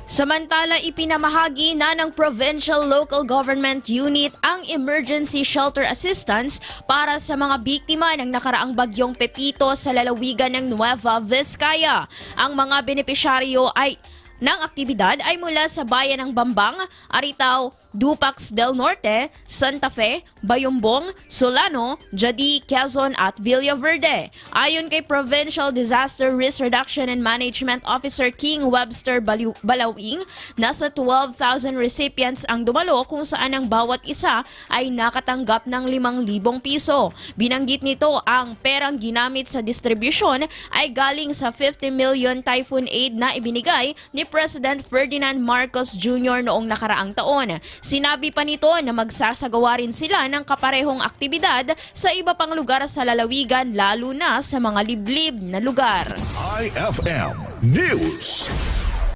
Samantala, ipinamahagi na ng Provincial Local Government Unit ang emergency shelter assistance para sa mga biktima ng nakaraang bagyong Pepito sa lalawigan ng Nueva Vizcaya. Ang mga benepisyaryo ng aktibidad ay mula sa bayan ng Bambang, Aritao, Dupax del Norte, Santa Fe, Bayumbong, Solano, Jadi, Quezon at Villaverde. Ayon kay Provincial Disaster Risk Reduction and Management Officer King Webster Balawing, nasa 12,000 recipients ang dumalo kung saan ang bawat isa ay nakatanggap ng 5,000 piso. Binanggit nito ang perang ginamit sa distribusyon ay galing sa 50 million typhoon aid na ibinigay ni President Ferdinand Marcos Jr. noong nakaraang taon. Sinabi pa nito na magsasagawa rin sila ng kaparehong aktibidad sa iba pang lugar sa lalawigan lalo na sa mga liblib na lugar. IFM News.